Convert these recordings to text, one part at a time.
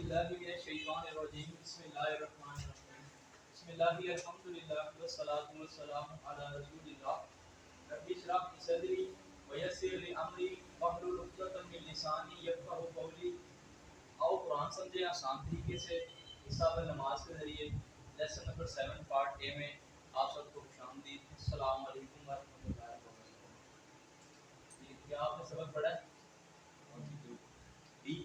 بالله من الشیطان الرجیم بسم اللہ الرحمن الرحیم بسم اللہ الحمدللہ والصلاة والسلام علی رسول اللہ رب اشرح لي صدری ویسر لي امری واحلل عقدۃ من لسانی یفقهوا قولی. آؤ قرآن سمجھیں آسان طریقے سے حساب نماز کے ذریعے. لیسن نمبر 7 پارٹ اے میں آپ سب کو خوش آمدید. السلام علیکم ورحمۃ اللہ وبرکاتہ. کیا آپ نے سبق پڑھا ہے؟ بی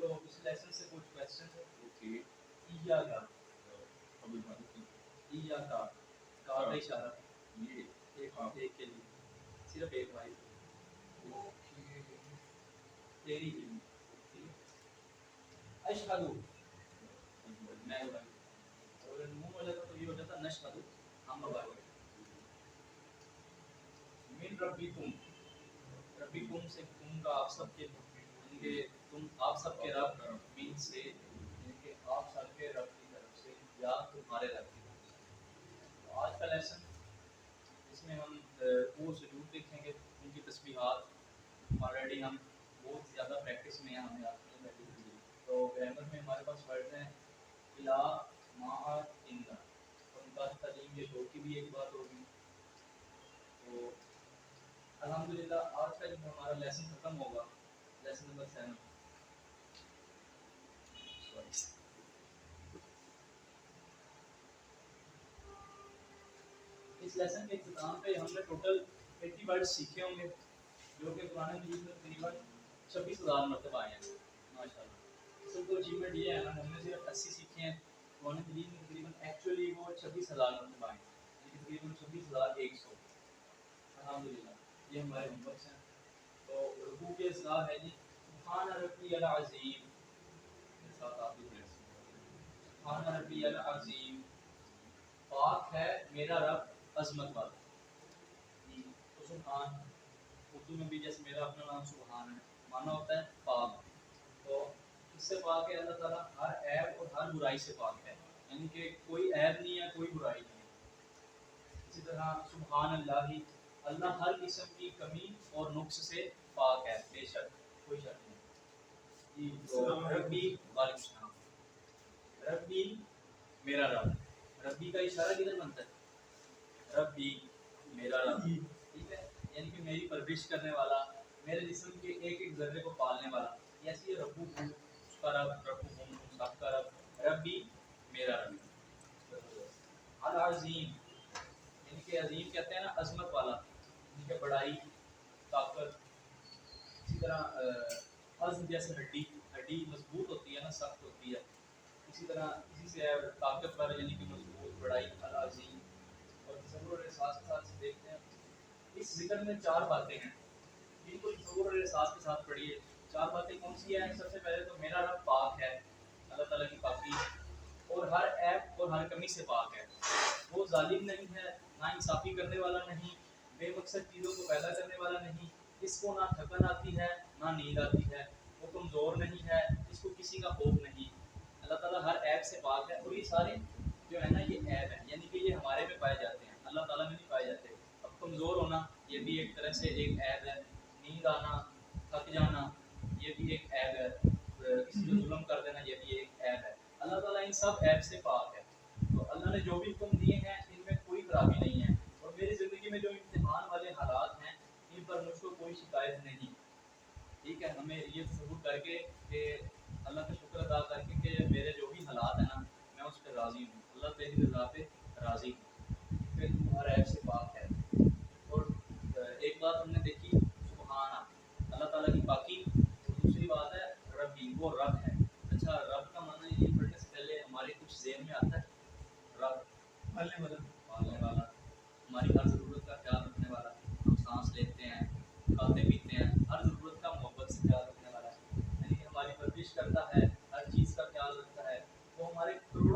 تو اس لیسن سے کچھ کوشچن ہے. کا اشارہ ایک کے لیے صرف ایک بھائی تیری اشہدو میں اور منہ والا تو یہ ہو جاتا نشہدو ہم بھائی. من ربکم ربکم سے تم کا آپ سب کے یعنی کہ تم آپ سب کے رب من سے یعنی کہ آپ سب کے رب کی طرف سے یا تمہارے رب کی طرف سے. آج کا لیسن اس میں ہم وہ سجود دیکھیں گے ان کی تسبیحات آلریڈی ہم بہت زیادہ پریکٹس میں ہیں ہمیں آتی ہیں. تو گرامر میں ہمارے پاس ورڈ ہیں الا ما اندا اور ان کا تعلیم یہ شو کی بھی ایک بات ہوگی. تو الحمدللہ آج کا جب ہمارا لیسن ختم ہوگا لیسن نمبر 7 اس لیسن کے اختتام پہ ہم نے ٹوٹل 80 ورڈ سیکھے ہوں گے جو کہ قرآن مجید میں تقریباً 26,000 مرتبہ آئے ہیں ماشاءاللہ. اصل تو اچیومنٹ یہ ہے نا ہم نے صرف 80 سیکھے ہیں. قرآن مجید میں تقریباً ایکچولی وہ 26,000 مرتبہ آئے ہیں تقریباً 26,100 الحمدللہ. یہ ہمارے ہوم ورکس ہیں. تو رکوع کے اصلاح ہے جی سبحان ربی العظیم میرے ساتھ آپ بھی پڑھیں سبحان ربی العظیم. پاک ہے میرا رب عظمت والا. تو سبحان اردو میں بھی جیسے میرا اپنا نام سبحان ہے مانا ہوتا ہے پاک. تو اس سے پاک ہے اللہ تعالیٰ ہر عیب اور ہر برائی سے پاک ہے یعنی کہ کوئی عیب نہیں ہے کوئی برائی نہیں ہے. اسی طرح سبحان اللہ ہی اللہ ہر قسم کی کمی اور نقص سے پاک ہے بے شک کوئی شک نہیں. جی تو ربی وعلیکم السلام ربی میرا رب ربی کا اشارہ کدھر بنتا ہے ربی میرا رب ٹھیک ہے یعنی کہ میری پرورش کرنے والا میرے جسم کے ایک ایک ذرے کو پالنے والا. ایسی ربو ہوں اس کا رب ربو ہوں سب کا رب ربی میرا رب. العظیم یعنی کہ عظیم کہتے ہیں نا عظمت والا یعنی کہ بڑائی طاقت. اسی طرح عظم جیسے ہڈی مضبوط ہوتی ہے نا سخت ہوتی ہے اسی طرح اسی سے طاقتور یعنی کہ مضبوط بڑائی العظیم. اور تصور اور احساس کے ساتھ دیکھتے ہیں اس ذکر میں 4 باتیں ہیں جن کو تصور اور احساس کے ساتھ پڑھیے. 4 باتیں کون سی ہیں؟ سب سے پہلے تو میرا رب پاک ہے اللہ تعالیٰ کی پاکی اور ہر عیب اور ہر کمی سے پاک ہے. وہ ظالم نہیں ہے نا انصافی کرنے والا نہیں بے مقصد چیزوں کو پیدا کرنے والا نہیں. اس کو نہ تھکن آتی ہے نہ نیند آتی ہے. وہ کمزور نہیں ہے اس کو کسی کا خوف نہیں. اللہ تعالیٰ ہر عیب سے پاک ہے. اور یہ سارے جو ہے نا یہ عیب ہیں یعنی کہ یہ ہمارے میں پائے جاتے ہیں اللہ تعالیٰ میں نہیں پائے جاتے. اب کمزور ہونا یہ بھی ایک طرح سے ایک عیب ہے. نیند آنا تھک جانا یہ بھی ایک عیب ہے. کسی کو ظلم کر دینا یہ بھی ایک عیب ہے. اللہ تعالیٰ ان سب عیب سے پاک ہے. تو اللہ نے جو بھی حکم دیے ہیں ان میں کوئی خرابی نہیں ہے. اور میری زندگی میں جو امتحان والے حالات ہیں ان پر مجھ کو کوئی شکایت نہیں. ٹھیک ہے ہمیں یہ تصور کر کے کہ اللہ کا شکر ادا کر کے کہ میرے جو بھی حالات ہیں نا میں اس پہ راضی ہوں. اللہ تیری رضا پہ راضی ہوں کہ تو ہر عیب سے پاک ہے. اور ایک بات ہم نے دیکھی سبحانہ اللہ تعالیٰ کی پاکی. اور دوسری بات ہے ربی وہ رب ہے. اچھا رب کا معنی یہ پڑھنے سے پہلے ہمارے کچھ ذہن میں آتا ہے رب پالنے والا ہماری ہر ضرورت کا خیال رکھنے والا. ہم سانس لیتے ہیں کھاتے پیتے ہیں ہر ضرورت کا محبت سے خیال رکھنے والا یعنی کہ ہماری پرورش کرتا ہے ہر چیز کا خیال رکھتا ہے. وہ ہمارے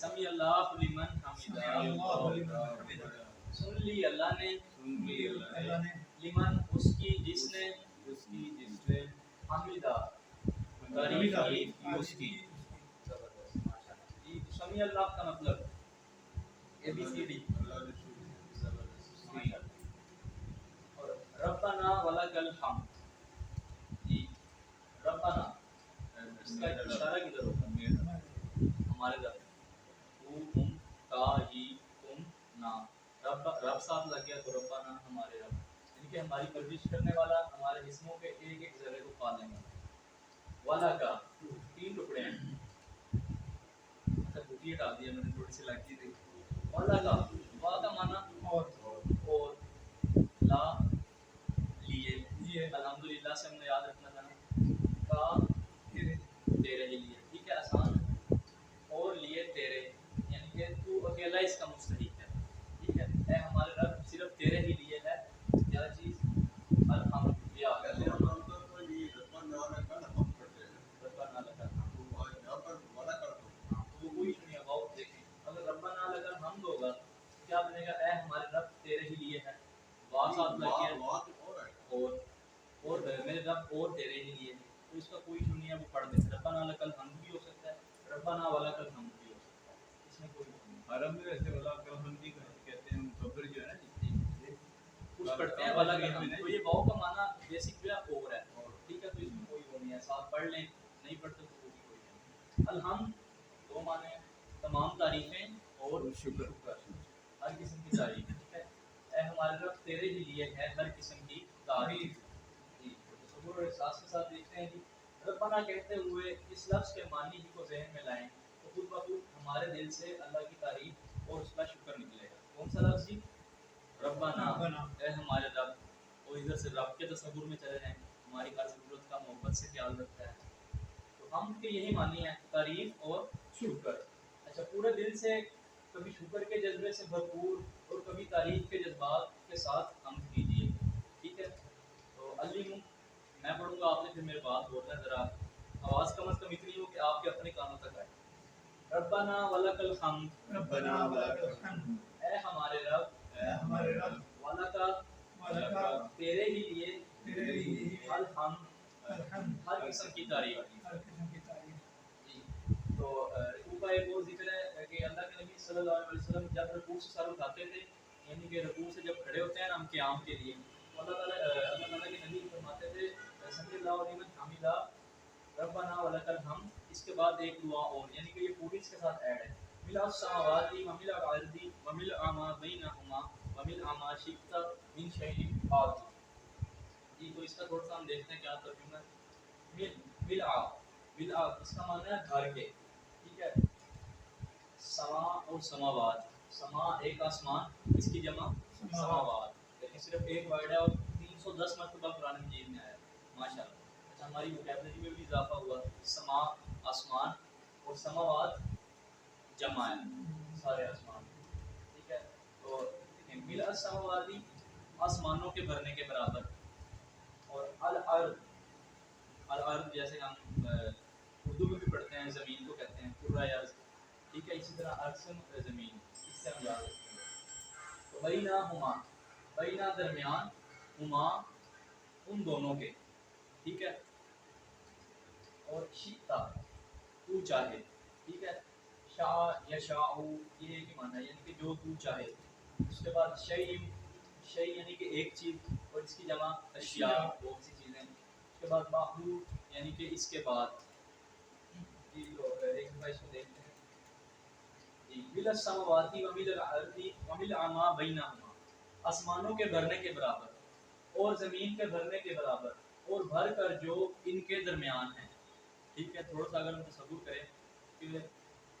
سمی اللہ لمن حمیدہ، سن لی اللہ نے لمن اس کی جس نے حمیدہ تعریف کی اس کی. زبردست ماشاءاللہ. جی سمی اللہ کا مطلب اے بی سی ڈی. زبردست ماشاءاللہ. اور ربنا ولک الحمد. جی ربنا اس کا اشارہ کدھر ہوتا ہے؟ ہمارے طرف. تو ہم تا ہی تم نا، رب ساتھ لگ گیا تو ربنا ہمارے رب، یعنی کہ ہماری پرورش کرنے والا، ہمارے جسموں کے ایک ایک ذرے کو پالنے والا. والا کا 3 ٹکڑے ہیں. اچھا بوٹی ہٹا دیا میں نے، تھوڑی سی لگ گئی تھی. والا کا وا کا معنی اور لا لیے. الحمدللہ سے ہم نے یاد رکھنا تھا نا. کا تیرے ہی لیے، ٹھیک ہے آسان. اور لیے تیرے، یعنی کہ تو اکیلا اس کا مستحق ہے. ٹھیک ہے اے ہمارے رب صرف تیرے ہی لیے ہے کیا چیز؟ الحمد. یہ آ گیا کوئی نہیں ہے. بہت دیکھیں اگر ربنا لک الحمد ہوگا تو کیا بنے گا؟ اے ہمارے رب تیرے ہی لیے ہے. وا ساتھ لگ گیا اور میرے رب اور تیرے ہی لیے ہے، تو اس کا کوئی ایشو نہیں ہے. وہ پڑھ دیں ربنا لک الحمد بھی ہو سکتا ہے، ربنا ولک الحمد بھی ہو سکتا ہے، اس میں کوئی ایشو نہیں. عرب میں ویسے ولک الحمد بھی کہتے ہیں مکبر جو ہے نا جی، کچھ پڑھتے ہیں ولک الحمد. تو یہ واو کا معنی بیسک جو ہے اور ہے. ٹھیک ہے تو اس میں کوئی وہ نہیں ہے. ساتھ پڑھ لیں، نہیں پڑھتے تو وہ بھی کوئی نہیں. الحمد دو معنی ہیں، تمام تعریفیں اور شکر. ہر قسم کی تعریف. ٹھیک ہے اے ہمارے رب تیرے ہی لیے ہے ہر قسم کی تعریف. جی تصور اور احساس کے ساتھ دیکھتے ہیں. جی ربنا کہتے ہوئے اس لفظ کے معنی ہی کو ذہن میں لائیں تو خود بخود ہمارے دل سے اللہ کی تعریف اور اس کا شکر نکلے گا. کون سا لفظ جی؟ ربنا. اے ہمارے رب. اور ادھر سے رب کے تصور میں چلے جائیں، ہماری ہر ضرورت کا محبت سے خیال رکھتا ہے. تو ہم کے یہی معنی ہے، تعریف اور شکر. اچھا پورے دل سے کبھی شکر کے جذبے سے بھرپور اور کبھی تعریف کے جذبات کے ساتھ ہم کیجیے. ٹھیک ہے تو علیم میں پڑھوں گا، آپ نے پھر میرے بات بولنا ہے. ذرا آواز کم از کم اتنی ہو کہ آپ کے اپنے کانوں تک آئے. ربنا ولک الحمد. ربنا ولک الحمد. اے ہمارے رب. اے ہمارے رب. ولک تیرے ہی لیے. تیرے لیے الحمد. الحمد. ہر قسم کی تعریف. ہر قسم کی تعریف. جی تو رکوع کا ایک اور ذکر ہے کہ اللہ کے نبی صلی اللہ علیہ وسلم جب رکوع سے سر اٹھاتے تھے، یعنی کہ رکوع سے جب کھڑے ہوتے ہیں نا ہم قیام کے لیے، تو اللہ تعالیٰ کے نبی فرماتے تھے سمی اللہ علیہ حمیدہ ربنا ولک الحمد. اس کے بعد ایک دعا اور، یعنی کہ یہ پوری اس کے ساتھ ایڈ ہے. ملء السماوات وملء الارض وملء ما بینہما وملء ما شئت من شیء بعد. جی تو اس کا تھوڑا سا ہم دیکھتے ہیں کیا ترجمہ ہے. ملء اس کا معنی ہے بھر کے. ٹھیک ہے سما اور سماوات. سما ایک آسمان، اس کی جمع سماوات. لیکن صرف ایک ورڈ ہے اور 310 مرتبہ قرآن مجید میں آیا. ماشاءاللہ. اچھا ہماری وکیبلری میں بھی اضافہ ہوا. سما آسمان اور سماوات جمع ہے سارے آسمان. ٹھیک ہے تو ملء السماوات آسمانوں کے بھرنے کے برابر، اور الارض جیسے ہم اردو میں بھی پڑھتے ہیں زمین کو کہتے ہیں کرۂ ارض. ٹھیک ہے اسی طرح ارسم زمین، اس سے ہم یاد رکھیں گے. تو بینہما بینا درمیان، ہما ان دونوں کے. ٹھیک ہے اور شئت تو چاہے. ٹھیک ہے شاء یشاء یہ ایک ہی معنی ہے، یعنی کہ جو تو چاہے. اس کے بعد شیء یعنی کہ ایک چیز، اور اس کی جمع اشیاء بہت سی چیزیں. اس کے بعد بعد یعنی کہ اس کے بعد. جی تو ایک دفعہ اس کو دیکھتے ہیں. جی ملء السماوات وملء الارض وملء ما بینہما، آسمانوں کے بھرنے کے برابر اور زمین کے بھرنے کے برابر اور بھر کر جو ان کے درمیان ہے. ٹھیک ہے تھوڑا سا اگر ہم تصور کریں کہ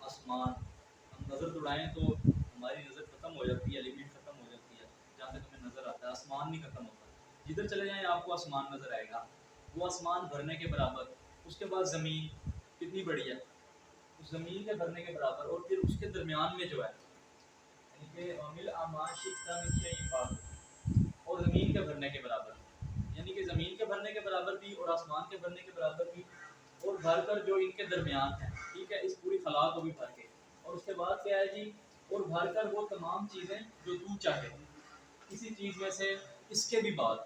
آسمان، ہم نظر دوڑائیں تو ہماری نظر ختم ہو جاتی ہے، لمٹ ختم ہو جاتی ہے جہاں تک ہمیں نظر آتا ہے. آسمان نہیں ختم ہوتا، جدھر چلے جائیں آپ کو آسمان نظر آئے گا. وہ آسمان بھرنے کے برابر. اس کے بعد زمین کتنی بڑی ہے، اس زمین کے بھرنے کے برابر، اور پھر اس کے درمیان میں جو ہے یعنی کہ ملء ما شئت من شیء بعد، اور زمین کے بھرنے کے برابر. یعنی کہ زمین کے بھرنے کے برابر بھی اور آسمان کے بھرنے کے برابر بھی، اور بھر کر جو ان کے درمیان ہے. ٹھیک ہے اس پوری خلا کو بھی بھر کے، اور اس کے بعد کیا ہے جی، اور بھر کر وہ تمام چیزیں جو تو چاہے، کسی چیز میں سے اس کے بھی بعد.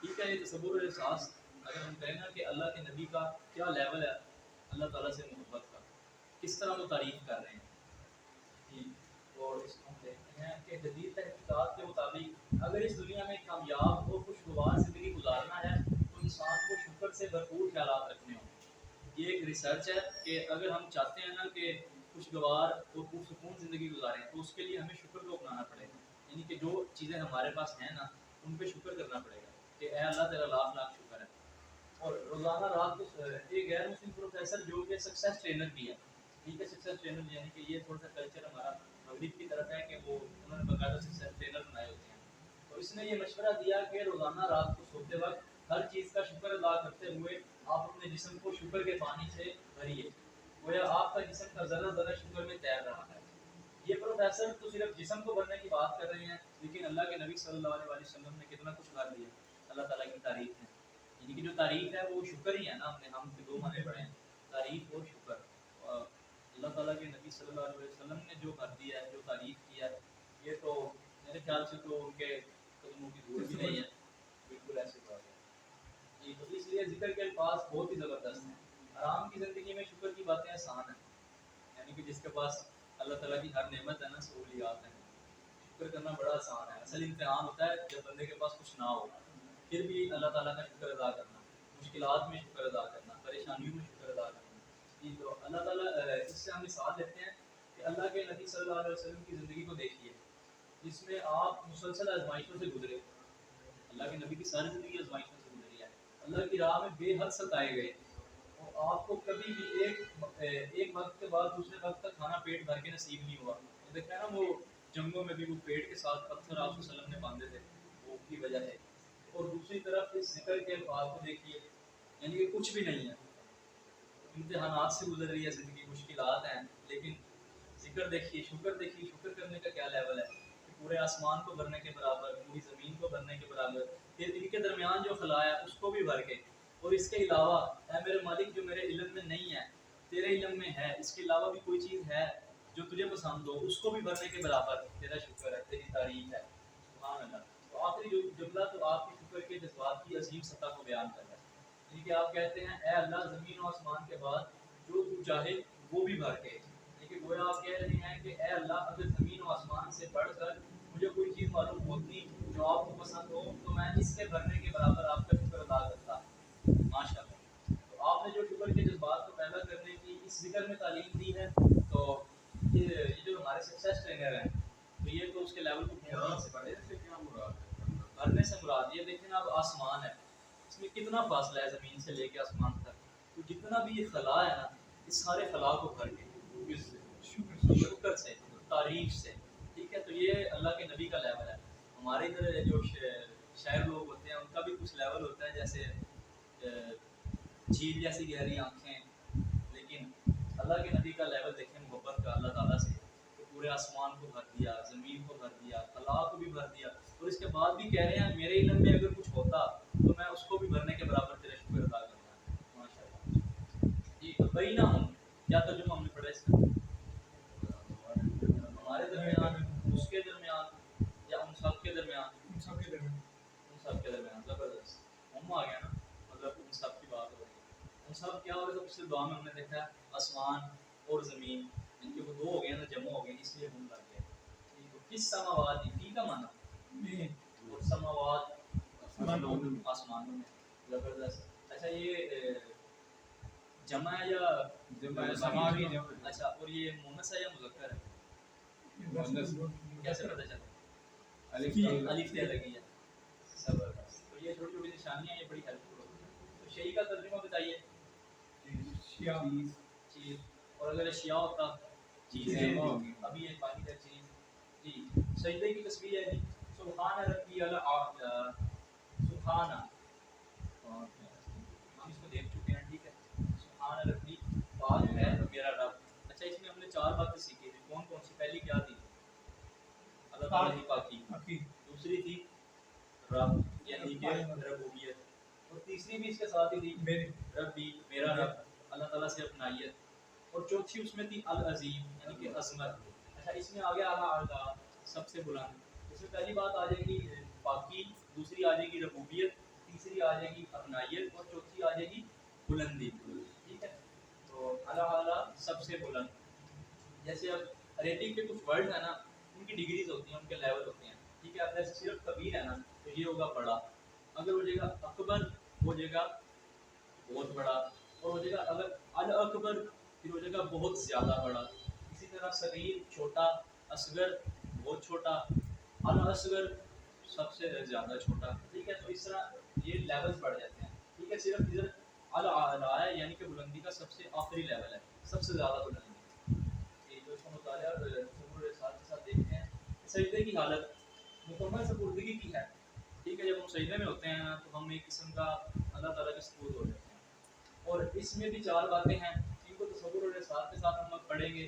ٹھیک ہے، یہ تصور اور احساس اگر ہم کہیں نا کہ اللہ کے نبی کا کیا لیول ہے اللہ تعالیٰ سے محبت کا، کس طرح وہ تعریف کر رہے ہیں جی. اور اس کو ہم دیکھتے ہیں کہ جدید تحقیقات کے مطابق اگر اس دنیا میں کامیاب اور خوشگوار زندگی گزارنا ہے تو انسان کو شکر سے بھرپور خیالات رکھنے ہوں. یہ ایک ریسرچ ہے کہ اگر ہم چاہتے ہیں نا کہ خوشگوار اور پرسکون زندگی گزاریں تو اس کے لیے ہمیں شکر کو اپنانا پڑے گا. یعنی کہ جو چیزیں ہمارے پاس ہیں نا ان پہ شکر کرنا پڑے گا کہ اے اللہ تیرا لاکھ لاکھ شکر ہے. اور روزانہ رات کو ایک غیر مسلم پروفیسر جو کہ سکسیس ٹرینر بھی ہے، ٹھیک ہے، سکسیس ٹرینر یعنی کہ یہ تھوڑا سا کلچر ہمارا مغرب کی طرف ہے کہ وہ انہوں نے باقاعدہ سکسیس ٹرینر بنائے ہوتے ہیں. تو اس نے یہ مشورہ دیا کہ روزانہ رات کو سوتے وقت ہر چیز کا شکر ادا کرتے ہوئے آپ اپنے جسم کو شکر کے پانی سے بھریے، گویا آپ کا جسم کا ذرہ ذرہ شکر میں تیر رہا ہے. یہ پروفیسر تو صرف جسم کو بھرنے کی بات کر رہے ہیں، لیکن اللہ کے نبی صلی اللہ علیہ وسلم نے کتنا کچھ کر دیا اللہ تعالیٰ کی تعریف ہے. یعنی کہ جو تعریف ہے وہ شکر ہی ہے نا. ہم دو معنی پڑھے ہیں، تعریف اور شکر. اللہ تعالیٰ کے نبی صلی اللہ علیہ وسلم نے جو کر دیا ہے، جو تعریف کیا ہے، یہ تو میرے خیال سے تو ان کے قدموں کی دور بھی نہیں ہے. بالکل ایسے بات ہے جی. تو اس لیے ذکر کے الفاظ بہت ہی زبردست ہیں. آرام کی زندگی میں شکر کی باتیں آسان ہیں، یعنی کہ جس کے پاس اللہ تعالیٰ کی ہر نعمت ہے نا، سہولیات ہیں، شکر کرنا بڑا آسان ہے. اصل امتحان ہوتا ہے جب بندے کے پاس کچھ نہ ہو پھر بھی اللہ تعالیٰ کا شکر ادا کرنا، مشکلات میں شکر ادا کرنا، پریشانیوں میں شکر ادا کرنا جی. تو اللہ تعالیٰ اس سے ہم مثال لیتے ہیں کہ اللہ کے نبی صلی اللہ علیہ وسلم کی زندگی کو دیکھیے جس میں آپ مسلسل آزمائشوں سے گزرے. اللہ کے نبی کی ساری زندگی آزمائشوں سے گزری ہے، اللہ کی راہ میں بے حد ستائے گئے، اور آپ کو کبھی بھی ایک وقت کے بعد دوسرے وقت تک کھانا پیٹ بھر کے نصیب نہیں ہوا. دیکھا ہے نا وہ جنگوں میں بھی وہ پیٹ کے ساتھ پتھر آپ صلی اللہ علیہ وسلم نے باندھے تھے، وہ کی وجہ ہے. اور دوسری طرف اس ذکر کے الفاظ کو دیکھیے، یعنی کہ کچھ بھی نہیں ہے، امتحانات سے گزر رہی ہے زندگی، مشکلات ہیں، لیکن ذکر دیکھیے، شکر دیکھیے. شکر کرنے کا کیا لیول ہے کہ پورے آسمان کو بھرنے کے برابر، پوری زمین کو بھرنے کے برابر، پھر ان کے درمیان جو خلا ہے اس کو بھی بھر کے، اور اس کے علاوہ اے میرے مالک جو میرے علم میں نہیں ہے تیرے علم میں ہے، اس کے علاوہ بھی کوئی چیز ہے جو تجھے پسند ہو، اس کو بھی بھرنے کے برابر تیرا شکر ہے، تیری تعریف ہے. سبحان اللہ. تو آخری جو جملہ تو آپ کے شکر کے جذبات کی عظیم سطح کو بیان کر رہا ہے. یعنی کہ آپ کہتے ہیں اے اللہ زمین و آسمان کے بعد جو تو چاہے وہ بھی بھر کے. لیکن گویا آپ کہہ رہے ہیں کہ اے اللہ اگر زمین و آسمان سے بڑھ کر مجھے کوئی چیز معلوم ہوتی جو آپ کو پسند ہو تو میں اس کے بھرنے کے برابر آپ کا شکر ادا کرتا. ماشاء اللہ. تو آپ نے جو شکر کے جذبات کو پیدا کرنے کی اس ذکر میں تعلیم دی ہے، تو یہ جو ہمارے سکسیس ٹرینر ہیں تو یہ تو اس کے لیول کو بہت سے بڑھے. سے کیا مراد ہے؟ بھرنے سے مراد یہ دیکھیں نا، اب آسمان ہے، اس میں کتنا فاصلہ ہے زمین سے لے کے آسمان تک، تو جتنا بھی یہ خلا ہے نا اس سارے خلا کو بھر کے شکر سے، تعریف سے. ٹھیک ہے، تو یہ اللہ کے نبی کا لیول ہے. ہمارے ادھر جو شہر لوگ ہوتے ہیں ان کا بھی کچھ لیول ہوتا ہے، جیسے جھیل جیسی گہری آنکھیں، لیکن اللہ کے نبی کا لیول دیکھیں محبت کا اللہ تعالیٰ سے، کہ پورے آسمان کو بھر دیا، زمین کو بھر دیا، خلا کو بھی بھر دیا، اور اس کے بعد بھی کہہ رہے ہیں میرے علم میں اگر کچھ ہوتا تو میں اس کو بھی بھرنے کے برابر تیرے شکر ادا کرتا. ماشاء اللہ جی. تو بئی نہ ہوں کیا ترجمہ ہم نے پڑھا اس کا؟ ہمارے درمیان، اس کے درمیان، یا ان سب کے درمیان؟ ان سب کے درمیان. ان سب کے درمیان. زبردست. ہم آ گیا نا، مطلب ان سب کی بات ہو رہی ہے. ان سب کیا ہو رہا ہے؟ پچھلے دعا میں ہم نے دیکھا آسمان اور زمین، ان کے وہ دو ہو گئے نا، جمع ہو گئے، اس لیے ہم لگ گئے. تو کس سماوات فی کا معنی اور سماوات آسمانوں میں. زبردست. اچھا یہ جمع ہے یا سماوی جمع؟ اچھا، اور یہ مونس ہے یا مذکر ہے؟ کیسے پتہ چلتا؟ الف تے لگی ہے. زبردست. تو یہ چھوٹی چھوٹی نشانیاں یہ بڑی ہیلپ فل ہوتی ہیں. تو شیء کا ترجمہ بتائیے. چیز. اور اگر اشیاء ہوتا چیزیں، ابھی ایک باقی ہے چیز. جی. سجدے کی تسبیح ہے جی. سبحان ربی الاعلی. سبحان، ہم اس کو دیکھ چکے ہیں. ٹھیک ہے. سبحان ربی، پاک ہے میرا رب. اچھا، اس میں ہم نے 4 باتیں سیکھی تھی. کون کون سی؟ پہلی کیا تھی؟ اللہ تعالیٰ کی پاکی. دوسری تھی رب، یعنی کہ ربوبیت. اور تیسری بھی اس کے ساتھ ہی تھی ربی، میرا رب، اللہ تعالیٰ سے اپنائیت. اور چوتھی اس میں تھی العظیم یعنی کہ عظمت. اچھا اس میں آ گیا اعلیٰ سب سے بلند. اس میں پہلی بات آ جائے گی پاکی, دوسری آ جائے گی ربوبیت, تیسری آ جائے گی ابنائیت اور چوتھی آ جائے گی بلندی. ٹھیک ہے, تو اعلیٰ سب سے بلند. جیسے اب ریٹنگ کے کچھ ورڈ ہیں نا, ان کی ڈگریز ہوتی ہیں, ان کے لیول ہوتے ہیں. ٹھیک ہے, اب جیسے صرف کبیر ہے نا تو یہ ہوگا بڑا. اگر ہو جائے گا اکبر ہو جائے گا بہت بڑا. اور ہو جائے گا اگر الاکبر پھر ہو جائے گا بہت زیادہ بڑا. اسی طرح صغیر چھوٹا, اصغر بہت چھوٹا, الاصغر سب سے زیادہ چھوٹا. ٹھیک ہے, تو اس طرح یہ لیولز بڑھ جاتے ہیں. ٹھیک ہے, صرف ادھر الاعلیٰ ہے یعنی کہ بلندی کا سب سے آخری لیول ہے, سب سے زیادہ بلندی. یہ جو اس کا مطالعہ تصور کے ساتھ دیکھتے ہیں. سجدے کی حالت مکمل سپردگی کی ہے. ٹھیک ہے, جب ہم سجدے میں ہوتے ہیں تو ہم ایک قسم کا اللہ تعالیٰ کے سپرد ہو جاتے ہیں. اور اس میں بھی چار باتیں ہیں جن کو تصور اور احساس کے ساتھ ہم پڑھیں گے.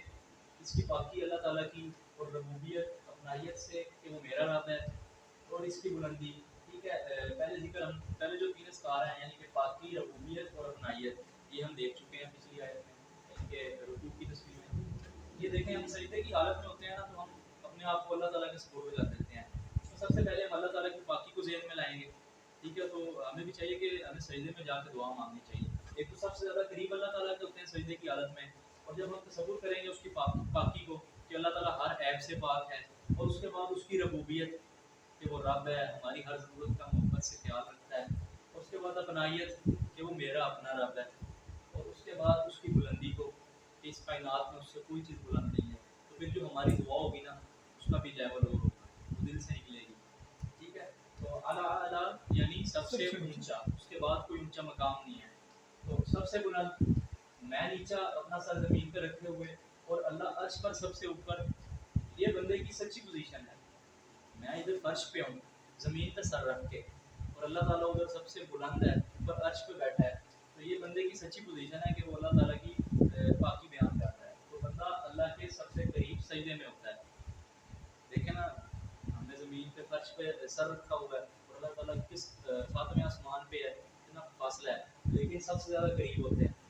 اس کی پاکی اللہ تعالیٰ کی, اور ربوبیت اپنائیت سے کہ وہ میرا رب ہے, اور اس کی بلندی. ٹھیک ہے, پہلے جو تین اسکار ہیں یعنی کہ پاکی, ربوبیت اور اپنائیت, یہ ہم دیکھ چکے ہیں پچھلی آیت میں یعنی کہ رکوع کی تصویر میں. یہ دیکھیں ہم سجدے کی حالت میں ہوتے ہیں نا تو ہم اپنے آپ کو اللہ تعالیٰ کے سپرد کر دیتے ہیں. اس میں سب سے پہلے ہم اللہ تعالیٰ کی پاکی کو ذہن میں لائیں گے. ٹھیک ہے, تو ہمیں بھی چاہیے کہ ہمیں سجدے میں جا کے دعا مانگنی چاہیے. ایک تو سب سے زیادہ قریب اللہ تعالیٰ کے ہوتے ہیں سجدے کی حالت میں, اور جب ہم تصور کریں گے اس کی پاکی کو کہ اللہ تعالیٰ ہر عیب سے پاک ہے, اور اس کے بعد اس کی ربوبیت کہ وہ رب ہے, ہماری ہر ضرورت کا محبت سے خیال رکھتا ہے, اور اس کے بعد اپنائیت کہ وہ میرا اپنا رب ہے, اور اس کے بعد اس کی بلندی کو کہ اس کائنات میں اس سے کوئی چیز بلند نہیں ہے, تو پھر جو ہماری دعا ہوگی نا اس کا بھی لیول اور ہوگا, وہ دل سے نکلے گی. ٹھیک ہے, تو اعلیٰ یعنی سب سے اونچا, اس کے بعد کوئی اونچا مقام نہیں ہے. تو سب سے بلند, میں نیچا اپنا سر زمین پہ رکھے ہوئے اور اللہ عرش پر سب سے اوپر. یہ بندے کی سچی پوزیشن ہے. میں ادھر فرش پہ ہوں زمین پہ سر رکھ کے, اور اللہ تعالیٰ ادھر سب سے بلند ہے اوپر عرش پہ بیٹھا ہے. تو یہ بندے کی سچی پوزیشن ہے کہ وہ اللہ تعالیٰ کی پاکی بیان کرتا ہے. تو بندہ اللہ کے سب سے قریب سجدے میں ہوتا ہے. دیکھیں نا, ہم نے زمین پہ فرش پہ سر رکھا ہوا ہے اور اللہ تعالیٰ کس ساتویں آسمان پہ ہے, اتنا فاصلہ ہے, لیکن سب سے زیادہ قریب ہوتے ہیں.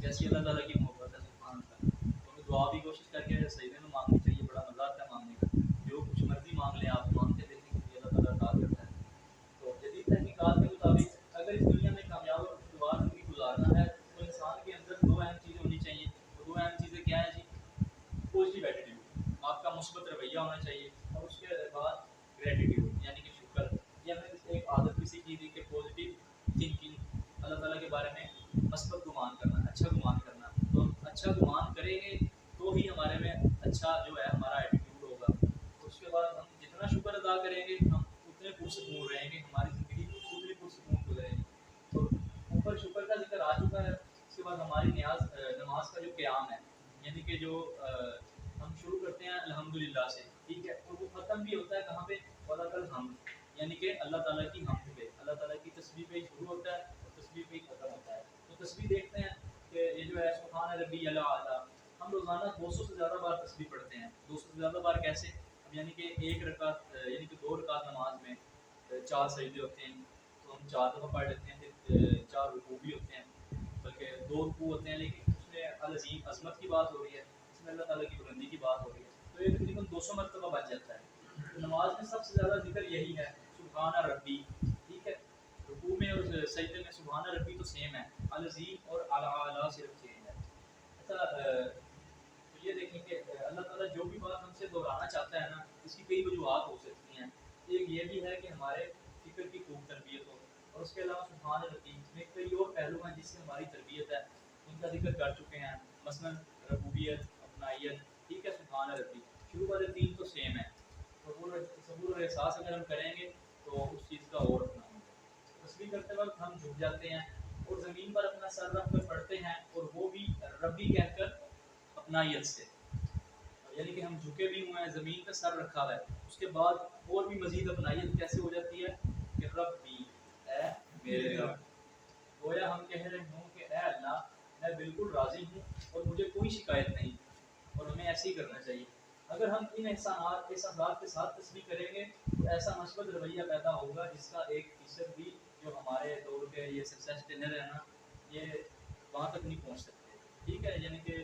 جیسی اللہ تعالیٰ کی محبت ہے سبحان اللہ. تو ہمیں دعا بھی کوشش کر کے سجدے میں مانگنی چاہیے, بڑا مزہ آتا ہے مانگنے کا. جو کچھ مرضی مانگ لیں آپ, مانگتے دیکھیں کہ اللہ تعالیٰ عطا کرتا ہے. تو جدید تحقیقات کے مطابق اگر اس دنیا میں کامیاب اور خوشگوار زندگی گزارنا ہے تو انسان کے اندر دو اہم چیزیں ہونی چاہیے. دو اہم چیزیں کیا ہیں جی؟ پازیٹیو ایٹیٹیوڈ, آپ کا مثبت رویہ ہونا چاہیے, اور اس کے بعد گریٹیٹیوڈ یعنی کہ شکر. یہ ہمیں ایک عادت بھی سیکھی تھی کہ پازیٹیو تھنکنگ, اللہ تعالیٰ کے بارے میں مثبت گمان کرنا, اچھا گمان کرنا. تو ہم اچھا گمان کریں گے تو ہی ہمارے میں اچھا جو ہے ہمارا ایٹیٹیوڈ ہوگا. اس کے بعد ہم جتنا شکر ادا کریں گے ہم اتنے پرسکون رہیں گے, ہماری زندگی اتنی پرسکون گزرے گی. تو اوپر شکر کا ذکر آ چکا ہے. اس کے بعد ہماری نماز کا جو قیام ہے یعنی کہ جو ہم شروع کرتے ہیں الحمدللہ سے, ٹھیک ہے, اور وہ ختم بھی ہوتا ہے کہاں پہ؟ وَلَكَ الْحَمْدُ یعنی کہ اللہ تعالیٰ کی حمد پہ, اللہ تعالیٰ کی تسبیح پہ ہی شروع ہوتا ہے اور تسبیح پہ ہی ختم ہوتا ہے. تو تسبیح دیکھتے ہیں کہ یہ جو ہے سبحان ربی الاعلیٰ, ہم روزانہ 200 سے زیادہ بار تسبیح پڑھتے ہیں. 200 سے زیادہ بار کیسے؟ یعنی کہ ایک رکعت یعنی کہ 2 رکعت نماز میں 4 سجدے ہوتے ہیں, تو ہم 4 دفعہ پڑھ لیتے ہیں. پھر 4 رکوع بھی ہوتے ہیں, بلکہ 2 رکوع ہوتے ہیں, لیکن اس میں العظیم عظمت کی بات ہو رہی ہے, اس میں اللہ تعالیٰ کی بلندی کی بات ہو رہی ہے. تو یہ تقریباً 200 مرتبہ بچ جاتا ہے. تو نماز میں سب سے زیادہ ذکر یہی ہے, سبحان ربی. ٹھیک ہے, رکوع میں اور سجدے میں سبحان ربی تو سیم ہے, العظیم اور الاعلیٰ صرف چینج ہے. اچھا, تو یہ دیکھیں کہ اللہ تعالیٰ جو بھی بات ہم سے دہرانا چاہتا ہے نا, اس کی کئی وجوہات ہو سکتی ہیں. ایک یہ بھی ہے کہ ہمارے فکر کی خوب تربیت ہو, اور اس کے علاوہ سبحان ربی میں کئی اور پہلو ہیں جس سے ہماری تربیت ہے, ان کا ذکر کر چکے ہیں. مثلاً ربوبیت, اپنائیت. ٹھیک ہے, سبحان ربی, شروع والے 3 تو سیم ہے. تصور اور احساس اگر ہم کریں گے تو اس چیز کا اور اپنا ہوگا. تصویر کرتے وقت ہم جھک جاتے ہیں اور زمین پر اپنا سر رکھ کر پڑھتے ہیں, اور وہ بھی ربی کہہ کر اپنائیت سے, یعنی کہ ہم جھکے بھی ہوئے ہیں, زمین پہ سر رکھا ہوا ہے. اس کے بعد اور بھی مزید اپنائیت کیسے ہو جاتی ہے کہ ربی, اے میرے رب. گویا ہم کہہ رہے ہوں کہ اے اللہ میں بالکل راضی ہوں اور مجھے کوئی شکایت نہیں, اور ہمیں ایسے ہی کرنا چاہیے. اگر ہم ان احساسات کے ساتھ تسبیح کریں گے تو ایسا مثبت رویہ پیدا ہوگا جس کا 1% بھی جو ہمارے دور کے یہ سکسیس ٹرینر ہے نا, یہ وہاں تک نہیں پہنچ سکتے. ٹھیک ہے, یعنی کہ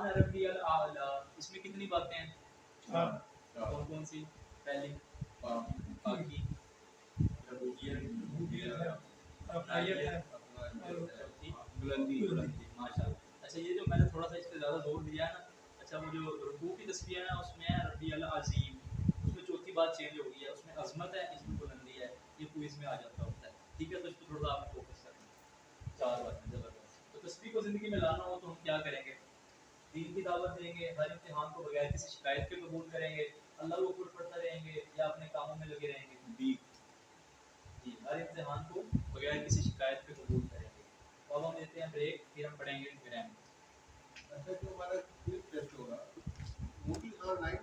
سبحان ربی الاعلی، اس میں کتنی باتیں ہیں؟ چار کون کون سی؟ پہلی پاکی، ربوبیت، افعالیت ہے چوتھی بلندی بلندی، ماشاء اللہ۔ اچھا یہ جو میں نے تھوڑا سا اس پہ زیادہ زور دیا ہے نا، اچھا وہ جو رکوع کی تسبیح ہے نا اس میں ہے ربی العظیم، اس میں چوتھی بات چینج ہو گئی ہے، اس میں عظمت ہے، اس میں بلندی ہے، یہ کوئز میں آ جاتا ہوتا ہے، ٹھیک ہے؟ تو اس پہ تھوڑا سا آپ فوکس کریں، چار باتیں زبردست۔ تو تسبیح کو زندگی میں لانا ہو تو ہم کیا کریں گے؟ دین کی دعوت دیں گے، ہر امتحان کو بغیر کسی شکایت کے قبول کریں گے، اللہ کو اوپر پڑھتے رہیں گے یا اپنے کاموں میں لگے رہیں گے؟ جی، ہر امتحان کو بغیر کسی شکایت کے قبول کریں گے۔ تو اب ہم دیتے ہیں بریک، پھر ہم پڑھیں گے گرامر۔ ایسا جو ہمارا کوئز ٹیسٹ ہوگا وہ بھی آن لائن